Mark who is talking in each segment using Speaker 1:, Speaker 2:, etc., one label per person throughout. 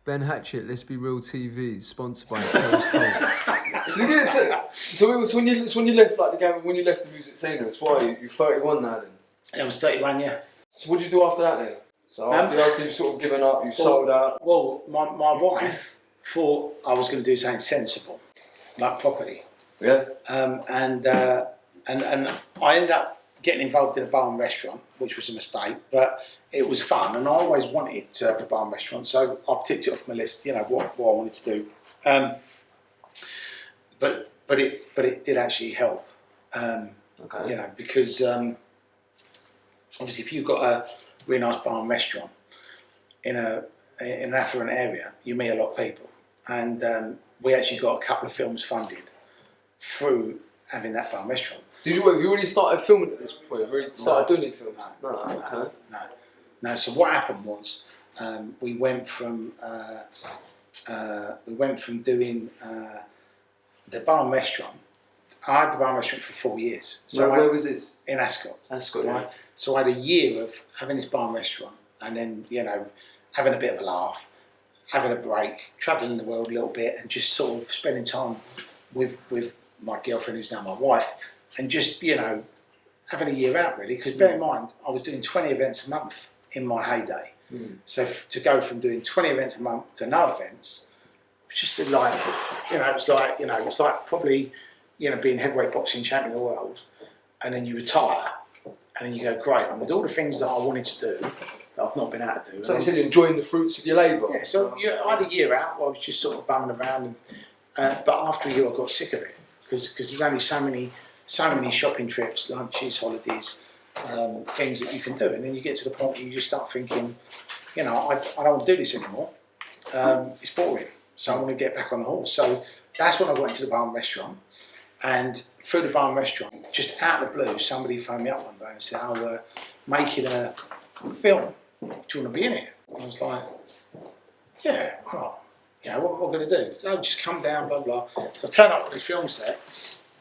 Speaker 1: Ben Hatchett, Let's Be Real TV, sponsored by Coast.
Speaker 2: So when you left like the game, when you left the music scene, it's why you're 31 now then?
Speaker 3: I was 31, yeah.
Speaker 2: So what did you do after that then? So after you sort of given up, you sold out.
Speaker 3: Well, my wife thought I was going to do something sensible, like property.
Speaker 2: Yeah.
Speaker 3: And I ended up getting involved in a bar and restaurant, which was a mistake, but it was fun, and I always wanted to have a bar and restaurant, so I've ticked it off my list. You know what I wanted to do. But it did actually help.
Speaker 2: Okay.
Speaker 3: You know, because obviously if you've got a really nice bar and restaurant in an affluent area, you meet a lot of people, and we actually got a couple of films funded through having that bar and restaurant.
Speaker 2: Have you already started filming at this point? Have you already started doing any films?
Speaker 3: No. So what happened was we went from doing the bar and restaurant. I had the bar and restaurant for 4 years. So
Speaker 2: where was this?
Speaker 3: In Ascot.
Speaker 2: Ascot,
Speaker 3: right?
Speaker 2: yeah.
Speaker 3: So I had a year of having this bar and restaurant, and then having a bit of a laugh, having a break, travelling the world a little bit, and just sort of spending time with my girlfriend, who's now my wife, and just having a year out really. Because bear in mind, I was doing 20 events a month in my heyday. So to go from doing 20 events a month to no events, was just like it's like probably being heavyweight boxing champion of the world, and then you retire, and then you go, great, I'm with all the things that I wanted to do that I've not been able to do.
Speaker 2: So you said you're enjoying the fruits of your labour.
Speaker 3: Yeah, so I had a year out where I was just sort of bumming around, but after a year I got sick of it because there's only so many shopping trips, lunches, holidays, things that you can do, and then you get to the point where you just start thinking, I don't want to do this anymore. It's boring, so I want to get back on the horse. So that's when I got into the bar and restaurant, and through the bar and restaurant, just out of the blue, somebody phoned me up one day and said, "Oh, making a film. Do you want to be in it?" And I was like, "Yeah, why not? What am I going to do? Oh, just come down, blah blah." So I turned up at the film set.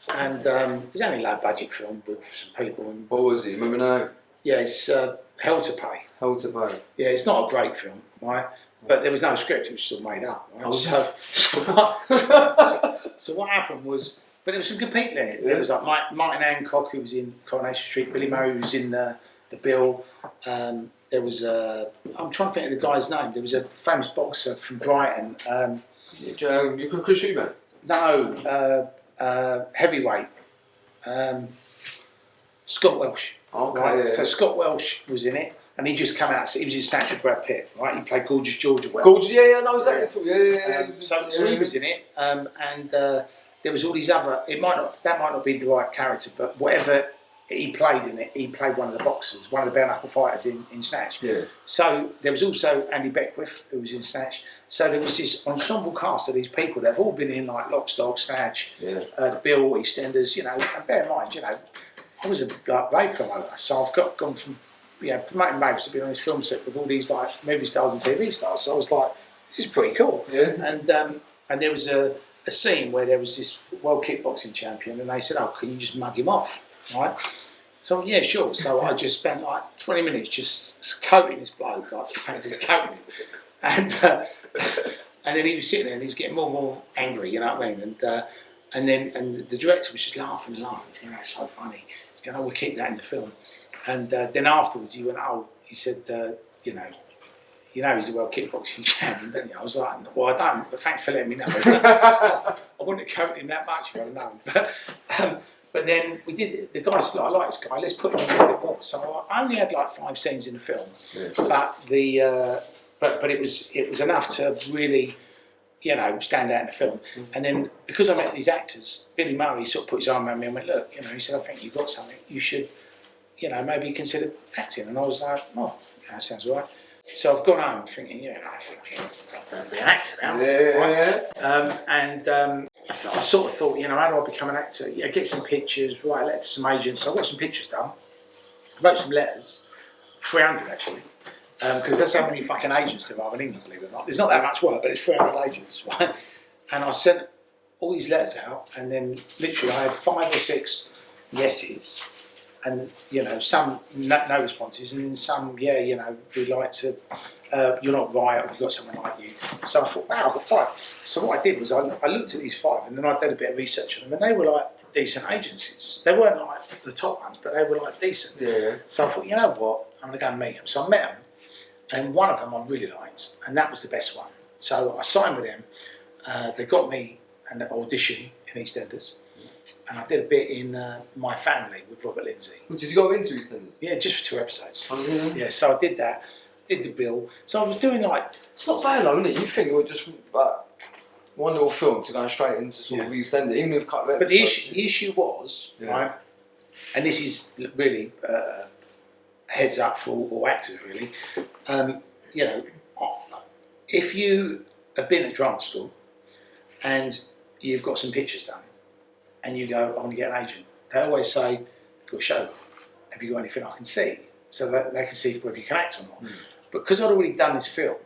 Speaker 3: And it was only a low budget film with some people. And
Speaker 2: what was it? Remember now?
Speaker 3: Yeah, it's Hell to Pay.
Speaker 2: Hell to Pay.
Speaker 3: Yeah, it's not a great film, right? But there was no script; it was sort of made up. Right? So what happened was, but there was some good people in it. There was like Martin Hancock, who was in Coronation Street, Billy Murray, who was in the bill. There was I'm trying to think of the guy's name. There was a famous boxer from Brighton.
Speaker 2: You could Chris Eubank?
Speaker 3: No. Heavyweight, Scott Welsh.
Speaker 2: Okay,
Speaker 3: right?
Speaker 2: yeah.
Speaker 3: So Scott Welsh was in it, and he just came out. So he was in Snatch with Brad Pitt, right? He played Gorgeous George as well.
Speaker 2: Gorgeous, yeah, no, exactly. Yeah.
Speaker 3: So he was in it, and there was all these other. That might not be the right character, but whatever he played in it, he played one of the boxers, one of the bare knuckle fighters in Snatch.
Speaker 2: Yeah. So
Speaker 3: there was also Andy Beckwith, who was in Snatch. So there was this ensemble cast of these people that have all been in like Lock, Stock, Snatch, the Bill, EastEnders, and bear in mind, I was a rave promoter, so I've gone from promoting raves to being on this film set with all these like movie stars and TV stars. So I was like, this is pretty cool.
Speaker 2: Yeah.
Speaker 3: And there was a scene where there was this world kickboxing champion, and they said, "Oh, can you just mug him off?" Right? So yeah, sure. So I just spent like 20 minutes just coating this bloke, like coating him, and then he was sitting there and he was getting more and more angry, you know what I mean? And the director was just laughing and laughing. He's going, "That's so funny." He's going, "Oh, we'll keep that in the film." And then afterwards he went, "Oh," he said, "You know he's a world kickboxing champion, don't you?" I was like, "Well, I don't, but thanks for letting me know." I wouldn't have coated him that much if I'd have known. But then we did. The guy said, "I like this guy. Let's put him in a little bit more." So I only had like 5 scenes in the film, but it was enough to really, stand out in the film. And then because I met these actors, Billy Murray sort of put his arm around me and went, "Look, he said, I think you've got something. You should, maybe consider acting." And I was like, "Oh, that sounds all right." So I've gone home thinking, I'm going to be an actor now. And I sort of thought, how do I become an actor? Get some pictures, write a letter to some agents. So I got some pictures done, wrote some letters, 300 actually, because that's how many fucking agents there are in England, believe it or not. There's not that much work, but it's 300 agents, right? And I sent all these letters out, and then literally I had 5 or 6 yeses. And some no responses, and then some we'd like to you're not right, or you've got someone like you. So I thought, wow, I've got 5. So what I did was I looked at these 5, and then I did a bit of research on them, and they were like decent agencies. They weren't like the top ones, but they were like decent.
Speaker 2: Yeah.
Speaker 3: So I thought, you know what, I'm going to go and meet them. So I met them, and one of them I really liked, and that was the best one. So I signed with them. They got me an audition in EastEnders, and I did a bit in My Family with Robert Lindsay.
Speaker 2: Well, did you go into EastEnders?
Speaker 3: Yeah, just for 2 episodes.
Speaker 2: Oh, yeah.
Speaker 3: Yeah, so I did that, did the bill. So I was doing like...
Speaker 2: It's not bad though, isn't it? You think you're just one little film to go straight into sort of EastEnders, even with a couple of episodes.
Speaker 3: But the issue was, right, and this is really heads up for all actors really, you know, if you have been at drama school and you've got some pictures done and you go, I want to get an agent, they always say, go show, have you got anything I can see? So that they can see whether you can act or not. But because I'd already done this film,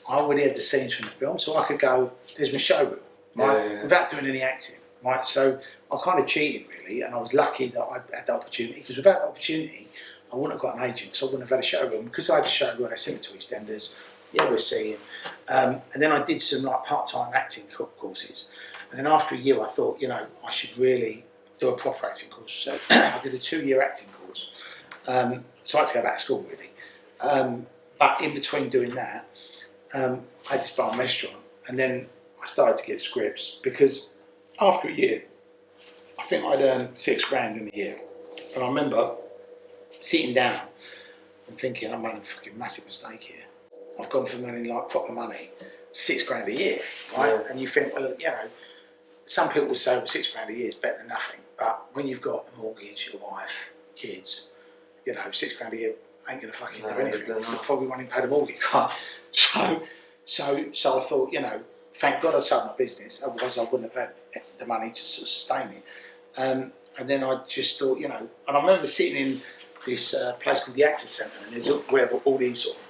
Speaker 3: I already had the scenes from the film, so I could go, there's my showreel, right, without doing any acting, right? So I kind of cheated really, and I was lucky that I had the opportunity, because without the opportunity, I wouldn't have got an agent, because I wouldn't have had a showreel. Because I had a showreel, I sent it to EastEnders, we'll see him. And then I did some like part-time acting courses. And then after a year, I thought, you know, I should really do a proper acting course. So I did a 2-year acting course. So I had to go back to school really. But in between doing that, I had this bar and restaurant, and then I started to get scripts, because after a year, I think I'd earned $6,000 in a year. And I remember sitting down and thinking, I made a fucking massive mistake here. I've gone from earning like proper money to $6,000 a year, right? Yeah. And you think, well, you know, some people would say, well, $6,000 a year is better than nothing. But when you've got a mortgage, a wife, kids, you know, $6,000 a year ain't gonna fucking do anything. So probably won't even pay the mortgage, right? So I thought, you know, thank God I sold my business, otherwise I wouldn't have had the money to sort of sustain it. And then I just thought, you know, and I remember sitting in this place called the Actors Centre, and there's where all these sort of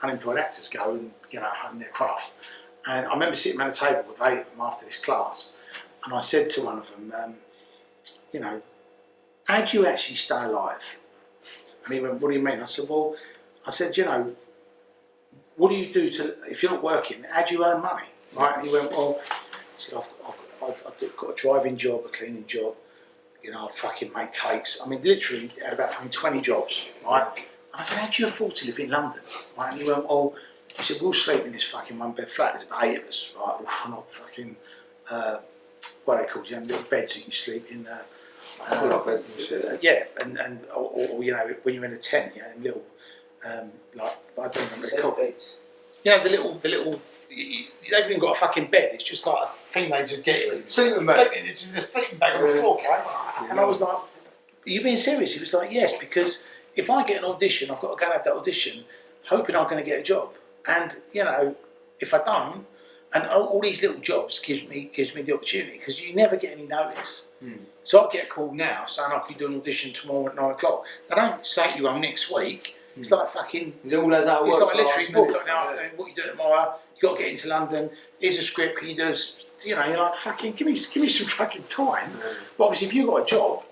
Speaker 3: unemployed actors go and, you know, hone their craft. And I remember sitting around a table with 8 of them after this class, and I said to one of them, you know, how do you actually stay alive? And he went, what do you mean? I said, well, you know, what do you do if you're not working, how do you earn money? Right? And he went, well, he said, I've got a driving job, a cleaning job, you know, I fucking make cakes. I mean, literally, had about fucking 20 jobs, right? And I said, how do you afford to live in London? Right? And he went, well, he said, we'll sleep in this fucking 1-bed flat, there's about 8 of us, right? We're not fucking, what are they called, you know, little beds that you sleep in.
Speaker 2: Beds and shit.
Speaker 3: Yeah, or you know, when you're in a tent, you know, in little, like, I don't remember what they're called. You know, the little, they've even got a fucking bed, it's just like a thing they just get.
Speaker 2: Sleeping bag.
Speaker 3: It's just a sleeping bag on the floor, right? And I was like, are you being serious? He was like, yes, because if I get an audition, I've got to go and have that audition, hoping I'm going to get a job. And, you know, if I don't, and all these little jobs gives me the opportunity, because you never get any notice. So I get a call now saying I could do an audition tomorrow at 9 o'clock. They don't say to you, I'm next week. It's like fucking.
Speaker 2: Is it all as that
Speaker 3: it's
Speaker 2: works?
Speaker 3: like literally 4 o'clock in the afternoon. What are you doing tomorrow? You got to get into London. Here's a script. Can you do? You know, you're like fucking. Give me some fucking time. But obviously, if you've got a job,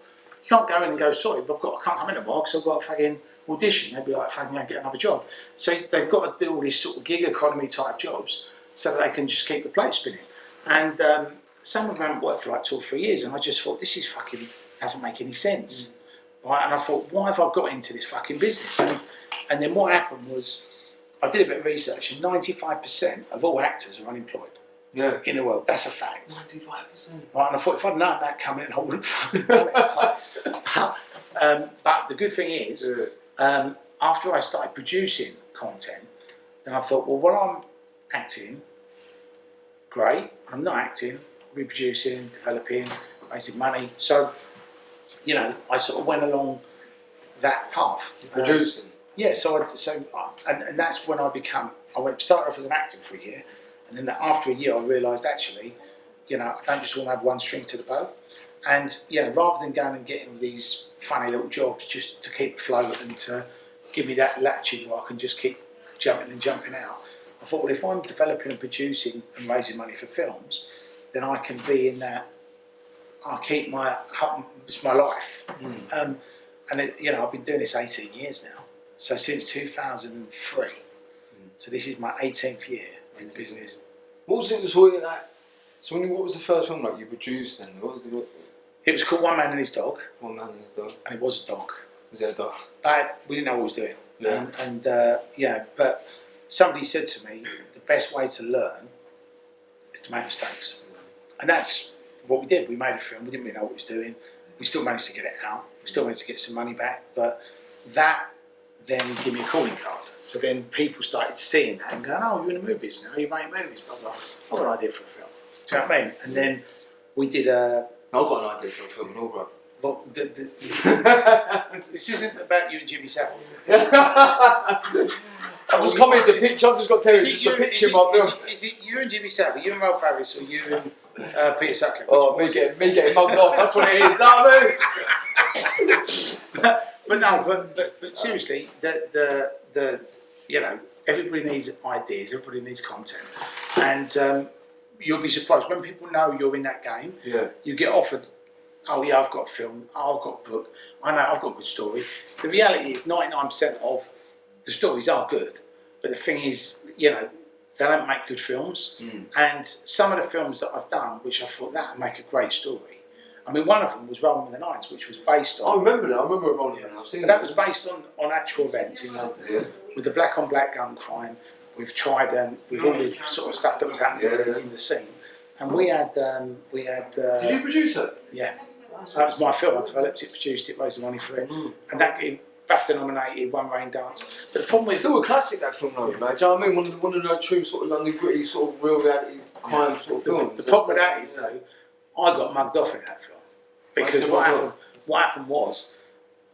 Speaker 3: you can't go in and go, sorry, but I can't come in tomorrow because I've got a fucking audition. They'd be like, fucking, get another job. So they've got to do all these sort of gig economy type jobs so that they can just keep the plate spinning. And some of them haven't worked for like 2 or 3 years, and I just thought, this is fucking doesn't make any sense. Right? And I thought, why have I got into this fucking business? And then what happened was, I did a bit of research, and 95% of all actors are unemployed.
Speaker 2: Yeah.
Speaker 3: In the world, that's a fact.
Speaker 2: 95%.
Speaker 3: Right, and I thought if I'd known that coming in, I wouldn't have done it. But the good thing is, after I started producing content, then I thought, well, when I'm acting, great. When I'm not acting, I'll be producing, developing, raising money. So, you know, I sort of went along that path.
Speaker 2: Producing.
Speaker 3: Yeah, and that's when I started off as an actor for a year, and then after a year I realised actually, you know, I don't just want to have one string to the bow, and you know, rather than going and getting these funny little jobs just to keep afloat and to give me that latitude where I can just keep jumping out, I thought, well, if I'm developing and producing and raising money for films, then I can be in that. I'll keep it's my life, and you know, I've been doing this 18 years now. So since 2003, So this is my 18th year in the business.
Speaker 2: What was it? What was the first film like you produced then? What was the?
Speaker 3: It was called One Man and His Dog.
Speaker 2: One Man and His Dog.
Speaker 3: And it was a dog.
Speaker 2: Was it a dog?
Speaker 3: We didn't know what we was doing.
Speaker 2: Yeah.
Speaker 3: But somebody said to me, the best way to learn is to make mistakes. And that's what we did. We made a film. We didn't really know what we was doing. We still managed to get it out. We still managed to get some money back. But that then gave me a calling card. So then people started seeing that and going, oh, you're in the movies now. You make movies, blah, blah. I've got an idea for a film. Do you know what I mean? And then we did a...
Speaker 2: I've got an idea for a film and all, bro.
Speaker 3: Well, this isn't about you and Jimmy Savile, is it?
Speaker 2: I've just come here to picture. I've just got to tell you just to picture my film.
Speaker 3: Is it you and Jimmy Savile, you and Ralph Harris, or you and Peter Sutcliffe?
Speaker 2: Oh, me getting mugged off. That's what it is.
Speaker 3: But seriously, the everybody needs ideas. Everybody needs content, and you'll be surprised when people know you're in that game.
Speaker 2: Yeah.
Speaker 3: You get offered. Oh yeah, I've got a film. Oh, I've got a book. I know I've got a good story. The reality is 99% of the stories are good, but the thing is, they don't make good films. And some of the films that I've done, which I thought that would make a great story. I mean, one of them was Rolling with the Nines, which was based on.
Speaker 2: I remember that. I remember Rolling with the Nines. I've seen
Speaker 3: that was based on actual events in London, with the black on black gun crime, with Trident, with all the sort of stuff that was happening in the scene. And we had. Did
Speaker 2: you produce it?
Speaker 3: Yeah. That was my film. I developed it, produced it, raised the money for it, and that gave BAFTA nominated, One Rain Dance. But the problem
Speaker 2: It's still a classic, that film, though, man. Do you know what I mean? One of the true sort of London gritty, sort of real reality crime sort of films.
Speaker 3: The problem with that is, though, I got mugged off in that film because what happened was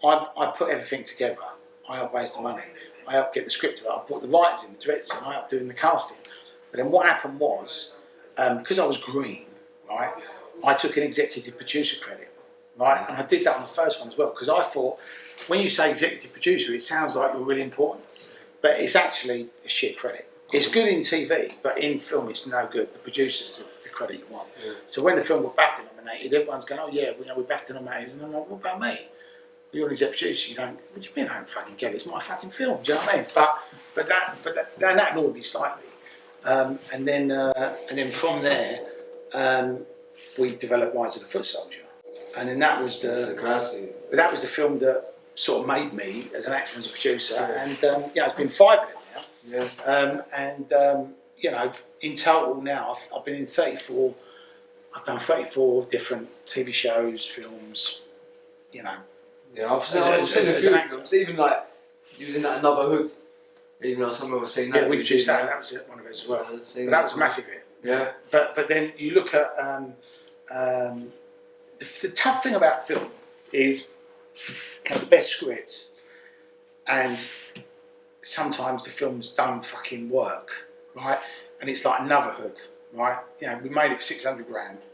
Speaker 3: I put everything together. I helped raise the money. I helped get the script out. I brought the writers in, the directors, and I helped doing the casting. But then what happened was, because I was green, right, I took an executive producer credit. Right, and I did that on the first one as well because I thought when you say executive producer, it sounds like you're really important, but it's actually a shit credit. It's good in TV, but in film it's no good. The producer's the credit you want. Yeah. So when the film got BAFTA nominated, everyone's going, "Oh yeah, we're BAFTA nominated," and I'm like, "What about me? You're an executive producer. You don't. What do you mean I don't fucking get it? It's my fucking film. Do you know what I mean?" But that annoyed me slightly, and then from there, we developed Rise of the Foot Soldier. And then that was the film that sort of made me as an actor and as a producer. And it's been 5 of them now. In total now I've been in 34. I've done 34 different TV shows, films.
Speaker 2: Yeah, I've seen a few films. Even like you was in that Another Hood. Even though some of us seen that.
Speaker 3: Yeah, we've just that. That was one of us as well. But that was a massive hit.
Speaker 2: Yeah.
Speaker 3: But then you look at. The tough thing about film is you have the best scripts and sometimes the films don't fucking work, right? And it's like Another Hood, right? We made it for 600 grand.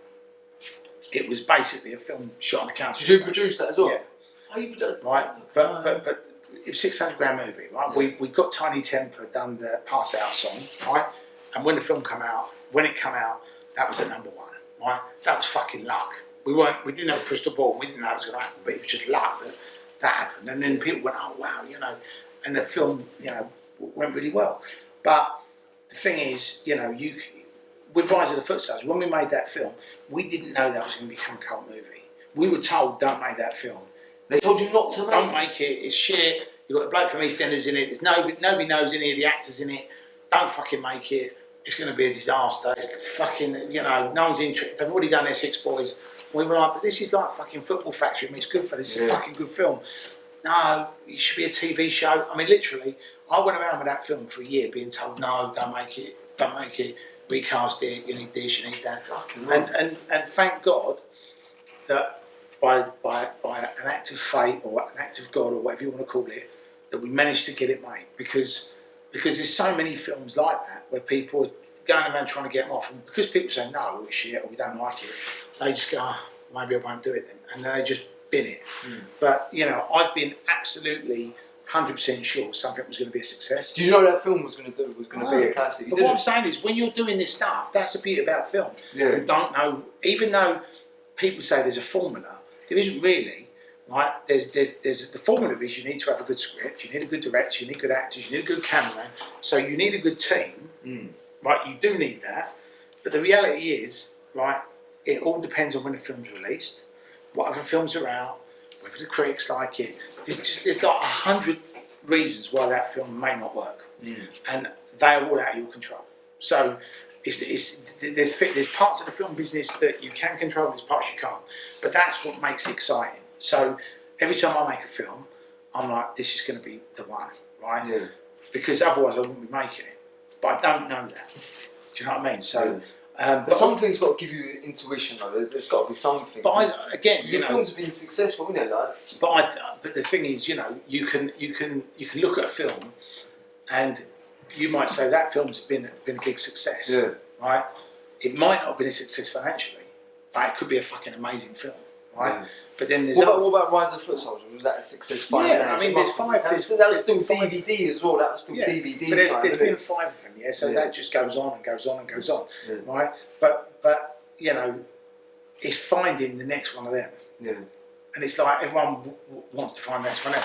Speaker 3: It was basically a film shot on the council.
Speaker 2: Did you produce that as well?
Speaker 3: Yeah.
Speaker 2: Oh, you produced
Speaker 3: right, but it was 600 grand movie, right? Yeah. We got Tiny Temper done the Pass Out song, right? And when the film came out, that was at number 1, right? That was fucking luck. We didn't have a crystal ball. We didn't know it was going to happen, but it was just luck that happened. And then people went, "Oh wow," and the film, went really well. But the thing is, with Rise of the Foot Soldier, when we made that film, we didn't know that was going to become a cult movie. We were told, "Don't make that film."
Speaker 2: They told you not to make it.
Speaker 3: Don't make it. It's shit. You've got the bloke from EastEnders in it. There's nobody knows any of the actors in it. Don't fucking make it. It's going to be a disaster. It's fucking, no one's interested. They've already done their Six Boys. We were like, but this is like fucking Football Factory. I mean, it's good for this. It's a fucking good film. No, it should be a TV show. I mean, literally, I went around with that film for a year being told, no, don't make it, recast it, you need this, you need that. And thank God that by an act of fate or an act of God or whatever you want to call it, that we managed to get it made. Because there's so many films like that where people are going around trying to get them off. And because people say, no, it's shit, or we don't like it, they just go, maybe I won't do it then. And then they just bin it. But, I've been absolutely 100% sure something was going to be a success.
Speaker 2: Did you know that film was going to be a classic?
Speaker 3: But what I'm saying is, when you're doing this stuff, that's the beauty about film. Yeah. You don't know, even though people say there's a formula, there isn't really. right? There's the formula is you need to have a good script, you need a good director, you need good actors, you need a good cameraman. So you need a good team, right? You do need that. But the reality is, right, it all depends on when the film's released, what other films are out, whether the critics like it. There's like 100 reasons why that film may not work, and they are all out of your control. So there's parts of the film business that you can control, there's parts you can't. But that's what makes it exciting. So every time I make a film, I'm like, this is going to be the one, right? Yeah. Because otherwise I wouldn't be making it. But I don't know that. Do you know what I mean? So.
Speaker 2: But something's got to give you intuition, though. There's got to be something.
Speaker 3: But again,
Speaker 2: your films have been successful, isn't it? Like?
Speaker 3: But the thing is, you can look at a film, and you might say that film's been a big success, right? It might not have been a success financially, but it could be a fucking amazing film, right? Yeah. But then there's
Speaker 2: what about Rise of the Foot Soldier? Was that a success financially?
Speaker 3: Yeah, I mean, there's five.
Speaker 2: That was still DVD as well. That was still DVD.
Speaker 3: But there's been 5 of them, so that just goes on and goes on and goes on, right? But it's finding the next one of them. Yeah. And it's like everyone wants to find the next one of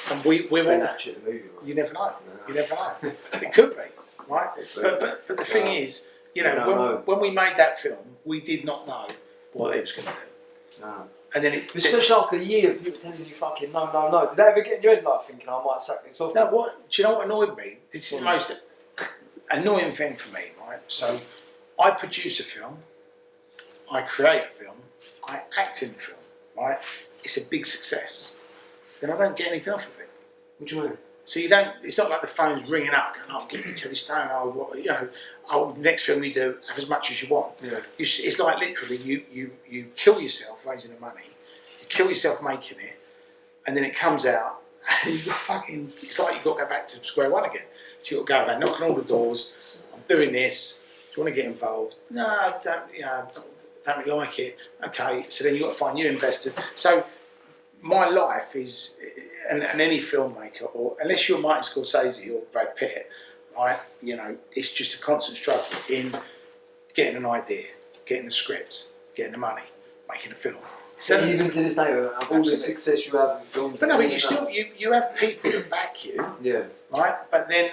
Speaker 3: them. And we're
Speaker 2: Ben Hatchett, the movie. Right?
Speaker 3: You never know. No. You never know. It could be, right? But the thing is, when we made that film, we did not know what it was going to do. No. And then
Speaker 2: especially after a year of people telling you fucking no. Did that ever get in your head like thinking I might sack this off?
Speaker 3: No, do you know what annoyed me? This is the most annoying thing for me, right? So I produce a film, I create a film, I act in the film, right? It's a big success. Then I don't get anything off of it.
Speaker 2: What do you mean?
Speaker 3: So you don't. It's not like the phone's ringing up, going, "Oh, get me Terry Stone." The next film you do, have as much as you want. Yeah. It's like literally, you kill yourself raising the money, you kill yourself making it, and then it comes out, and you got fucking. It's like you've got to go back to square one again. So you've got to go back, knocking on all the doors. I'm doing this. Do you want to get involved? No, don't really like it. Okay, so then you've got to find new investors. So my life is. And any filmmaker, or unless you're Martin Scorsese or Brad Pitt, right? It's just a constant struggle in getting an idea, getting the script, getting the money, making a film.
Speaker 2: So even to this day, of all the success you have in films,
Speaker 3: but no, but you have people that back you, right? But then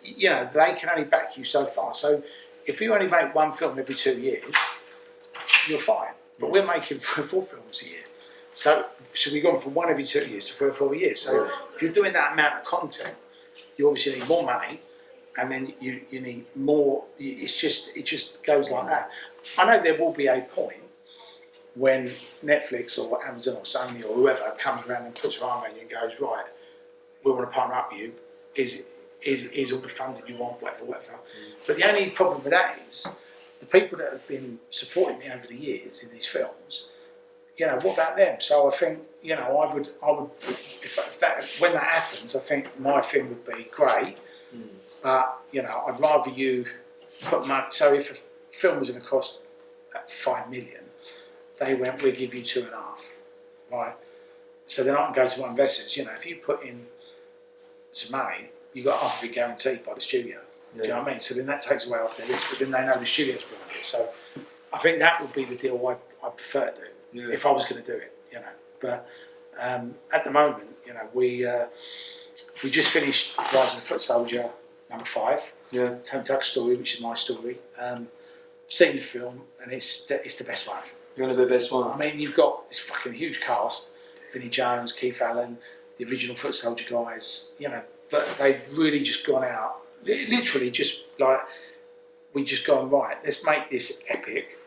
Speaker 3: they can only back you so far. So if you only make one film every 2 years, you're fine. But we're making 4 films a year. So we've gone from 1 every 2 years to 3 or 4 years. So if you're doing that amount of content, you obviously need more money, and then you need more. It just goes like that. I know there will be a point when Netflix or Amazon or Sony or whoever comes around and puts their arm around you and goes, right, we want to partner up with you. Is all the funding you want, whatever. But the only problem with that is the people that have been supporting me over the years in these films. What about them? So I think, I would, when that happens, I think my thing would be great. But, I'd rather you put money. So if a film was going to cost $5 million, they went, we'll give you 2.5, right? So then I can go to my investors. If you put in some money, you got half of it guaranteed by the studio. Yeah. Do you know what I mean? So then that takes away off their risk, but then they know the studio's behind it. So I think that would be the deal I prefer to do. Yeah. If I was going to do it, But at the moment, we just finished Rise of the Foot Soldier number 5. Yeah. Tony Tuck's story, which is my story. Seen the film, and it's the best one.
Speaker 2: You want to be the best one?
Speaker 3: I mean, you've got this fucking huge cast: Vinnie Jones, Keith Allen, the original Foot Soldier guys. But they've really just gone out. Literally, just like we just gone right. Let's make this epic.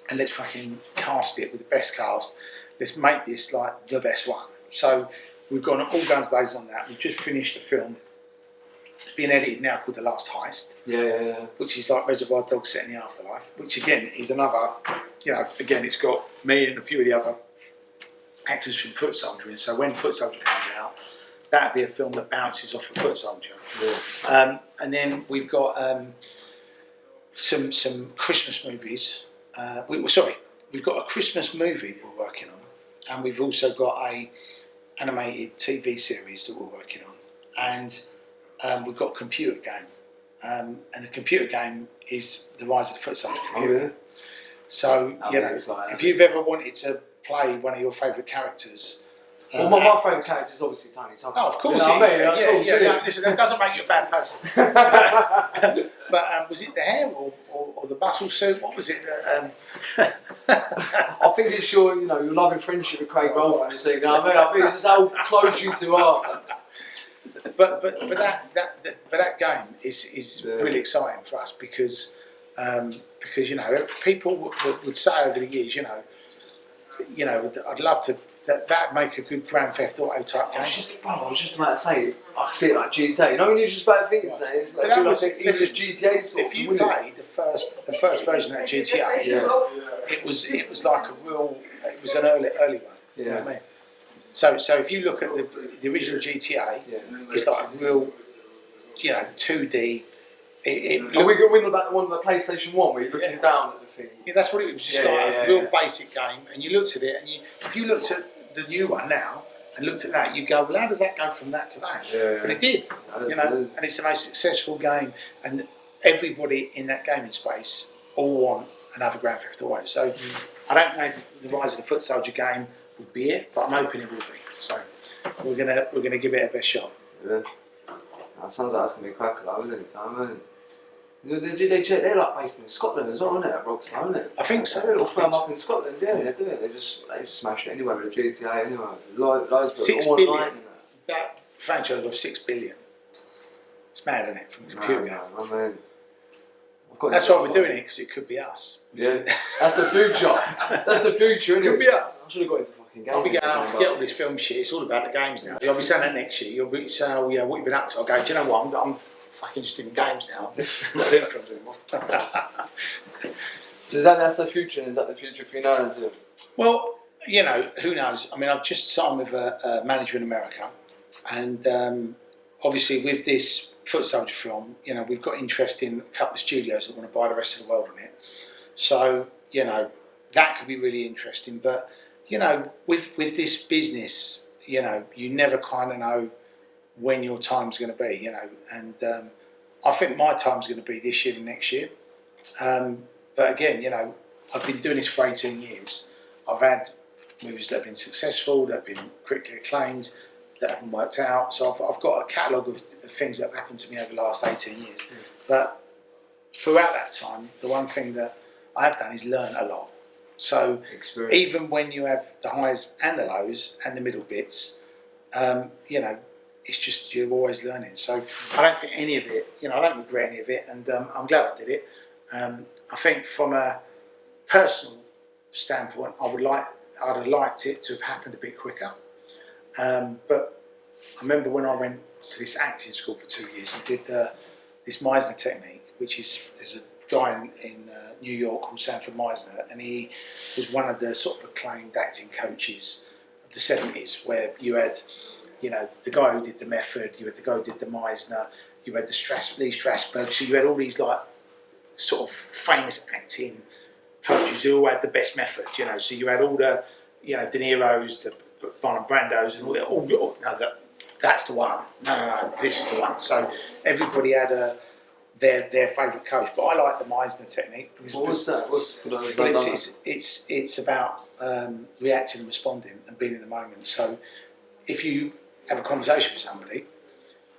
Speaker 3: And let's fucking cast it with the best cast. Let's make this like the best one. So we've gone all guns blazing on that. We've just finished a film. It's being edited now called The Last Heist. Yeah. Which is like Reservoir Dogs set in the afterlife. Which again is another, again it's got me and a few of the other actors from Foot Soldier in. So when Foot Soldier comes out, that'd be a film that bounces off of Foot Soldier. Yeah. And then we've got some Christmas movies. We've got a Christmas movie we're working on, and we've also got a animated TV series that we're working on, and we've got a computer game, and the computer game is the Rise of the Foot Soldier computer. Oh, yeah. So if you've ever wanted to play one of your favourite characters.
Speaker 2: Well, my favourite character is obviously Tony Tucker.
Speaker 3: Oh, of course,
Speaker 2: you know what I mean?
Speaker 3: yeah.
Speaker 2: Yeah.
Speaker 3: Listen, that doesn't make you a bad person. But was it the hair or the muscle suit? What was it?
Speaker 2: I think it's your love and friendship with Craig Rolfe. You know what I mean? I think it's just how close you two are.
Speaker 3: But that game is really exciting for us because people would say over the years, I'd love to. That make a good Grand Theft Auto type game.
Speaker 2: I was just about to say, I see it like GTA. When you're just about to think saying it's like English GTA sort of.
Speaker 3: If you played the first version of that GTA, it was like an early one.
Speaker 2: Yeah.
Speaker 3: You know what I mean? So if you look at the original GTA, it's like a real, 2D.
Speaker 2: Are we going about the one on the PlayStation 1 where you're looking down at the thing?
Speaker 3: Yeah, that's what it was. Just a real basic game, and you looked at it, and if you looked at the new one now and looked at that, you go, well, how does that go from that to that?
Speaker 2: Yeah.
Speaker 3: But it did, and it's the most successful game, and everybody in that gaming space all want another Grand Theft Auto. So I don't know if the Rise of the Foot Soldier game would be it, but I'm hoping it will be. So we're gonna give it a best shot.
Speaker 2: Yeah. That sounds like that's gonna be a cracker, though, isn't it? They're like based in Scotland as well, aren't they? At Rockstar, aren't it?
Speaker 3: I think so.
Speaker 2: They're a little firm up in Scotland, yeah. They do it. They just smash it anyway with the GTA anyway. Loads of
Speaker 3: 6
Speaker 2: all
Speaker 3: billion.
Speaker 2: online and
Speaker 3: That franchise worth 6 billion. It's mad, isn't it? From a computer game. That's why we're doing it, because it could be us.
Speaker 2: Yeah, that's the future. That's the future, isn't it?
Speaker 3: Could be us.
Speaker 2: I should have got into fucking games.
Speaker 3: I'll be going, forget all this film shit, it's all about the games now. I'll be saying that next year, you'll be saying, what have you been up to? I'll go, do you know what, I'm fucking just in games now. I'm not doing films anymore.
Speaker 2: So that's the future, is that the future for you now?
Speaker 3: Well, who knows? I mean, I've just signed with a manager in America, and obviously with this Foot Soldier film, we've got interest in a couple of studios that want to buy the rest of the world on it. So, that could be really interesting. But, with this business, you never kind of know when your time's going to be, and I think my time's going to be this year and next year. But again, I've been doing this for 18 years. I've had movies that have been successful, that have been critically acclaimed, that haven't worked out. So I've got a catalogue of things that have happened to me over the last 18 years. But throughout that time, the one thing that I've done is learn a lot. So even when you have the highs and the lows and the middle bits, it's just you're always learning. So I don't think any of it, I don't regret any of it, and I'm glad I did it. I think from a personal standpoint, I'd have liked it to have happened a bit quicker. But I remember when I went to this acting school for 2 years and did this Meisner Technique, there's a guy in New York called Sanford Meisner, and he was one of the sort of acclaimed acting coaches of the 70s, where you had, the guy who did the method, you had the guy who did the Meisner, you had the Lee Strasberg, so you had all these like sort of famous acting coaches who all had the best method, so you had all the, De Niro's, the Marlon Brando's, and all that's the one. No, this is the one. So everybody had their favourite coach, but I like the Meisner Technique.
Speaker 2: What was that?
Speaker 3: It's about reacting and responding and being in the moment. So if you have a conversation with somebody,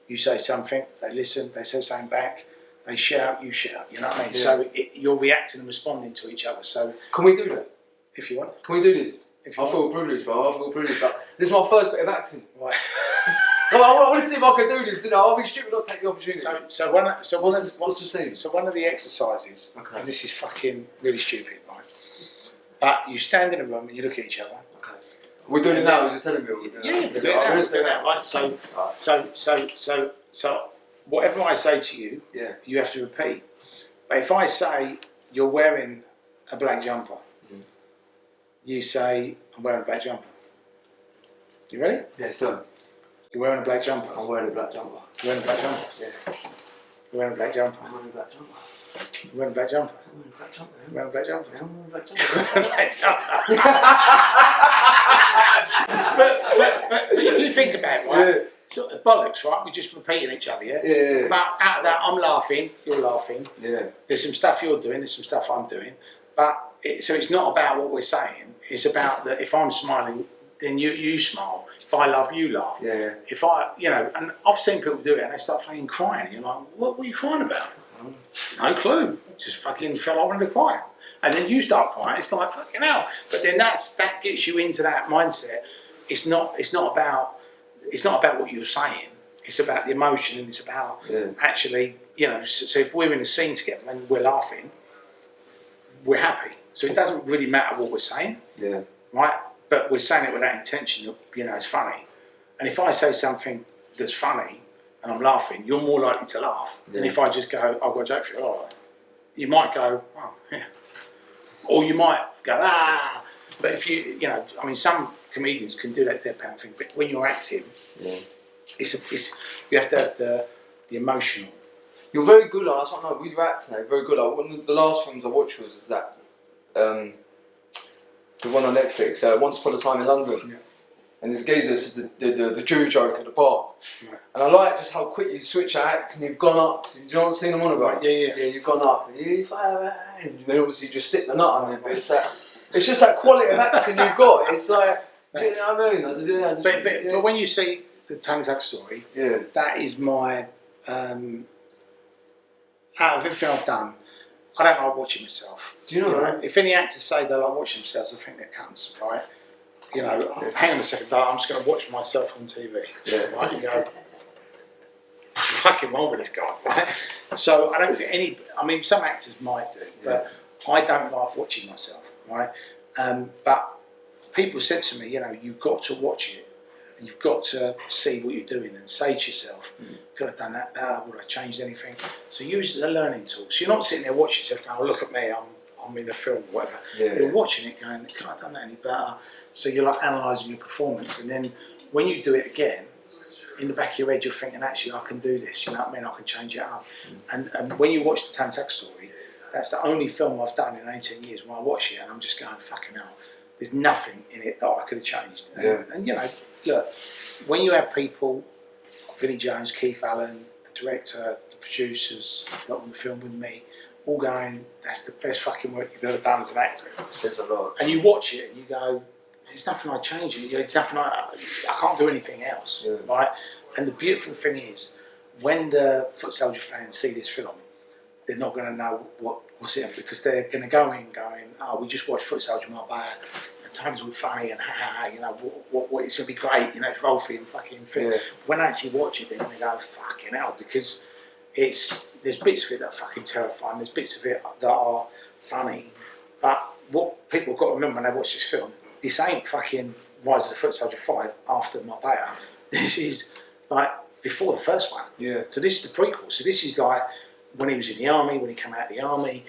Speaker 3: you say something, they listen, they say something back, they shout, you shout. You know what I mean? Yeah. So you're reacting and responding to each other. So
Speaker 2: can we do that?
Speaker 3: If you want.
Speaker 2: Can we do this? I feel privileged, bro. I feel privileged. This is my first bit of acting. Right. I want to see if I can do this. I'll be stupid not to take the opportunity. What's the scene?
Speaker 3: So one of the exercises, and this is fucking really stupid, right? But you stand in a room and you look at each other.
Speaker 2: Okay. We're doing it now. You're telling me we're doing
Speaker 3: it. Yeah, we're doing it now. Right. So whatever I say to you, you have to repeat. But if I say you're wearing a black jumper, you say, I'm wearing a black jumper. You ready?
Speaker 2: Yeah, it's done.
Speaker 3: You're wearing a black jumper.
Speaker 2: I'm wearing a black jumper.
Speaker 3: You're wearing a black jumper?
Speaker 2: Yeah.
Speaker 3: You're wearing a black jumper.
Speaker 2: I'm wearing a black jumper.
Speaker 3: You're wearing a black jumper.
Speaker 2: I'm wearing a black jumper.
Speaker 3: You're wearing a black jumper.
Speaker 2: I'm wearing a black jumper.
Speaker 3: But if you think about it, right? Sort of bollocks, right? We're just repeating each other, yeah?
Speaker 2: Yeah.
Speaker 3: But out of that, I'm laughing, you're laughing.
Speaker 2: Yeah.
Speaker 3: There's some stuff you're doing, there's some stuff I'm doing. But so it's not about what we're saying. It's about that if I'm smiling, then you smile. If I laugh, you laugh.
Speaker 2: Yeah.
Speaker 3: If I, and I've seen people do it and they start fucking crying. You're like, what were you crying about? No clue. Just fucking felt like I wanted to cry. And then you start crying. It's like fucking hell. But then that gets you into that mindset. It's not about what you're saying. It's about the emotion, and it's about actually, So if we're in a scene together and we're laughing, we're happy. So it doesn't really matter what we're saying.
Speaker 2: Yeah.
Speaker 3: Right. But we're saying it with that intention that, it's funny. And if I say something that's funny and I'm laughing, you're more likely to laugh than if I just go, I've got a joke for you. All right. You might go, oh, yeah. Or you might go, ah. But if some comedians can do that deadpan thing, but when you're acting, it's you have to have the emotional.
Speaker 2: You're very good at it. Like, we do acting now, very good at it. One of the last films I watched was that, the one on Netflix, Once Upon a Time in London. Yeah. And this geezer says the Jew joke at the bar. Right. And I like just how quick you switch at acting, you've gone up. Do you know what I'm saying I'm on about? Yeah, you've gone up. And then obviously you just stick the nut on it. But it's just that quality of acting you've got. It's like, do you know what I mean?
Speaker 3: But when you see the Tongue Tuck story, that is my, out of everything I've done, I don't like watching myself.
Speaker 2: Do you know that?
Speaker 3: If any actors say they like watching themselves, I think they're cunts, right? Hang on a second, I'm just going to watch myself on TV. Yeah. Right? And go, what's fucking wrong with this guy, right? So I don't think some actors might do, but I don't like watching myself, right? But people said to me, you've got to watch it. And you've got to see what you're doing and say to yourself, could I have done that better? Would I have changed anything? So use it as a learning tool. So you're not sitting there watching yourself going, oh, look at me, I'm in a film or whatever. Yeah. You're watching it going, could I have done that any better? So you're like analysing your performance. And then when you do it again, in the back of your head, you're thinking, actually, I can do this. You know what I mean? I can change it up. And when you watch the Tongue Tuck story, that's the only film I've done in 18 years when I watch it and I'm just going, fucking hell. There's nothing in it that I could have changed. And look, when you have people, Vinnie Jones, Keith Allen, the director, the producers that were on the film with me, all going, that's the best fucking work you've ever done as an actor.
Speaker 2: It says a lot.
Speaker 3: And you watch it and you go, there's nothing I'd change it. It's nothing I can't do anything else, right? And the beautiful thing is, when the Foot Soldier fans see this film, they're not going to know what's in it because they're going to go in going, oh, we just watched Foot Soldier, not bad. And Tony's all funny and what it's going to be great, it's Rolfie and fucking Phil. Yeah. When they actually watch it, they're going to go, fucking hell, because there's bits of it that are fucking terrifying, there's bits of it that are funny. But what people have got to remember when they watch this film, this ain't fucking Rise of the Foot Soldier 5 after Marbella. This is like before the first one.
Speaker 2: Yeah.
Speaker 3: So this is the prequel. So this is like when he was in the army, when he came out of the army,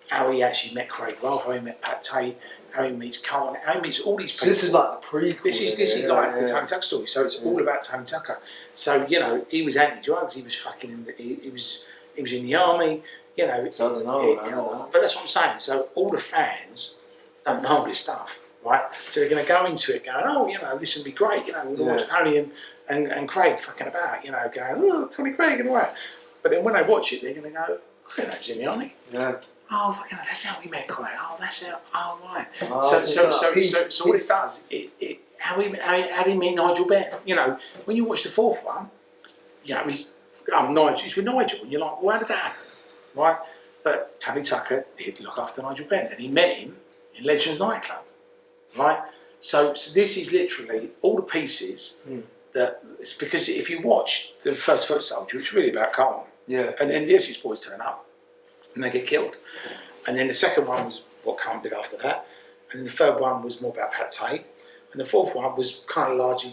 Speaker 3: how he actually met Craig Rolfe, how he met Pat Tate, how he meets Cohen, how he meets all these people.
Speaker 2: So this is like the prequel.
Speaker 3: This is like the Tongue Tuck story. So it's all about Tony Tucker. So he was anti-drugs. He was fucking. He was in the army. So I don't know. But that's what I'm saying. So all the fans don't know this stuff, right? So they're going to go into it going, oh, this will be great. We'll watch Tony and Craig fucking about. Going, oh, Tony Craig and all that. But then when they watch it, they're going to go, he was in the army.
Speaker 2: Yeah.
Speaker 3: Oh, fucking hell, that's how we met Craig. Oh, that's how. Oh, right. So what it does, how did he meet Nigel Benn? When you watch the fourth one, Nigel. It's with Nigel, and you're like, well, how did that happen? Right? But Tony Tucker did look after Nigel Benn, and he met him in Legends nightclub. Right? So this is literally all the pieces that. It's because if you watch the first Foot Soldier, it's really about Carlton.
Speaker 2: Yeah.
Speaker 3: And then the Essex boys turn up and they get killed. And then the second one was what Carlton did after that. And then the third one was more about Pat Tate. And the fourth one was kind of largely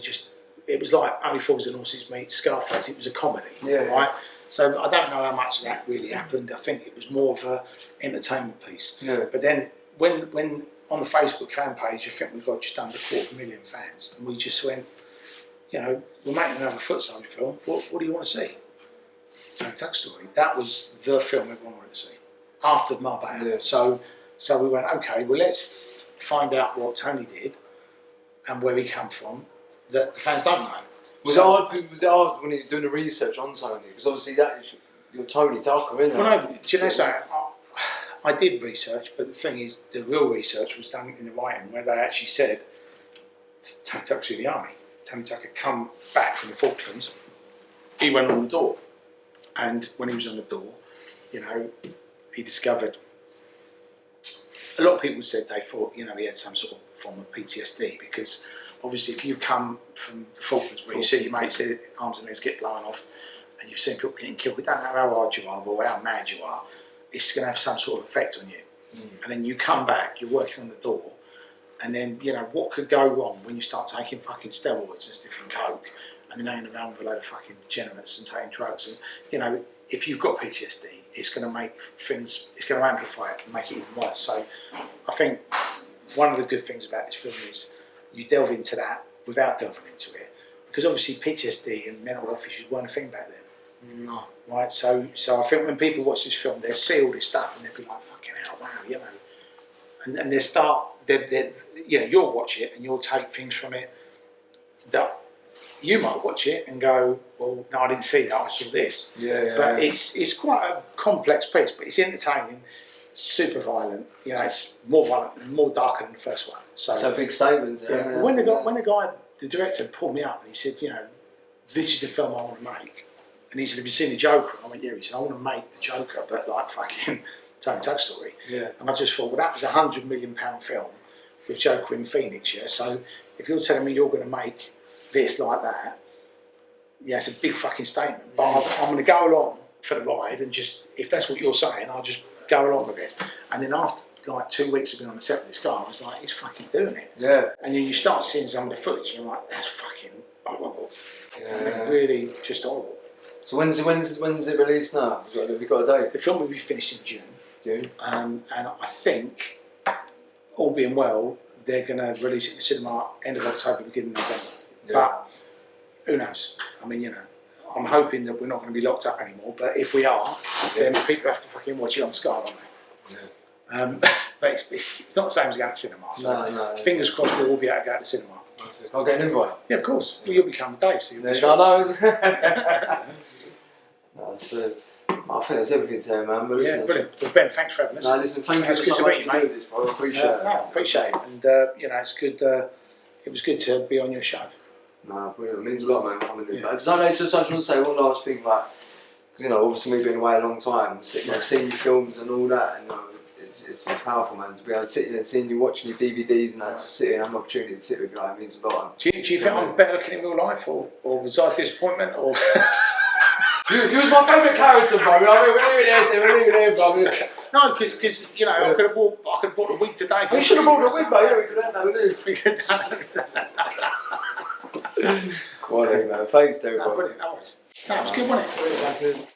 Speaker 3: it was like Only Fools and Horses meet Scarface. It was a comedy. Yeah. Right? So I don't know how much of that really happened. I think it was more of an entertainment piece.
Speaker 2: Yeah.
Speaker 3: But then when on the Facebook fan page, I think we've got just under 250,000 fans. And we just went, we're making another Foot Soldier film. What do you want to see? Tongue Tuck story. That was the film everyone wanted to see after Marbella. Yeah. So we went, okay, well let's find out what Tony did and where he come from that the fans don't know.
Speaker 2: Was it hard when you were doing the research on Tony? Because obviously you're Tony Tucker, isn't it?
Speaker 3: Well, no, do you know something? I did research, but the thing is, the real research was done in the writing, where they actually said Tony Tucker's in the army. Tony Tucker come back from the Falklands. He went on the door, and when he was on the door, you know, he discovered. A lot of people said they thought, you know, he had some sort of form of PTSD, because obviously if you come from the Falklands where you see your mates' arms and legs get blown off, and you've seen people getting killed, we don't know how hard you are or how mad you are, it's going to have some sort of effect on you. And then you come back, you're working on the door, and then, you know, what could go wrong when you start taking fucking steroids and sniffing coke, and then hanging around with a load of fucking degenerates and taking drugs, and, you know, if you've got PTSD, it's going to make things, it's going to amplify it and make it even worse. So I think one of the good things about this film is you delve into that without delving into it, because obviously PTSD and mental health issues weren't a thing back then.
Speaker 2: No.
Speaker 3: Right, so I think when people watch this film, they'll see all this stuff and they'll be like, fucking hell, wow, you know. And you know, you'll watch it and you'll take things from it that you might watch it and go, well, no, I didn't see that, I saw this. But it's quite a complex piece, but it's entertaining, super violent. You know, it's more violent and more darker than the first one. So
Speaker 2: big statements.
Speaker 3: yeah. When the director pulled me up and he said, you know, this is the film I want to make. And he said, have you seen the Joker? And I went, yeah. He said, I want to make the Joker, but like fucking Tony Tuck story.
Speaker 2: Yeah.
Speaker 3: And I just thought, well, that was a £100 million film with Joker in Phoenix, yeah. So if you're telling me you're going to make this like that, yeah, it's a big fucking statement. But I'm going to go along for the ride, and just, if that's what you're saying, I'll just go along with it. And then after like 2 weeks of being on the set with this guy, I was like, he's fucking doing it.
Speaker 2: Yeah.
Speaker 3: And then you start seeing some of the footage, and you're like, that's fucking horrible.
Speaker 2: Yeah.
Speaker 3: I mean, really just horrible.
Speaker 2: So when's it released now? Have you got a date?
Speaker 3: The film will be finished in June.
Speaker 2: June.
Speaker 3: And I think, all being well, they're going to release it in the cinema end of October, beginning of November.
Speaker 2: Yeah.
Speaker 3: But who knows? I mean, you know, I'm hoping that we're not going to be locked up anymore. But if we are, then people have to fucking watch it on Sky, don't they?
Speaker 2: Yeah.
Speaker 3: But it's not the same as going to cinema. So
Speaker 2: No.
Speaker 3: fingers crossed we'll all be able to go to the cinema.
Speaker 2: I'll get an invite.
Speaker 3: Yeah, of course. Well, you'll become Dave. So you'll be
Speaker 2: I know. That's I think that's everything today, man. But
Speaker 3: yeah, brilliant. Well, Ben, thanks for having us.
Speaker 2: No, listen, thank you
Speaker 3: It's good
Speaker 2: so
Speaker 3: to
Speaker 2: much
Speaker 3: meet you,
Speaker 2: for
Speaker 3: mate.
Speaker 2: doing this, bro. I appreciate it.
Speaker 3: No, appreciate it. And, you know, it's good. It was good to be on your show.
Speaker 2: No, brilliant. It means a lot, man, coming in. But I just want to say one last thing, like, because, you know, obviously me being away a long time, seeing your films and all that, and, you know, it's powerful, man, to be able to sit here and seeing you watching your DVDs and that, to sit here and have an opportunity to sit with you, like, it means a lot.
Speaker 3: Do you think I'm better looking in real life, or was I a disappointment, or?
Speaker 2: You was my favourite character, bro. I mean, we're leaving here, bro.
Speaker 3: No, because you know, I could have bought the wig today.
Speaker 2: We should have bought the wig, bro. Yeah, we could have done that. Quality, man. Thanks, dude, bro.
Speaker 3: Brilliant. No, it was good, wasn't it?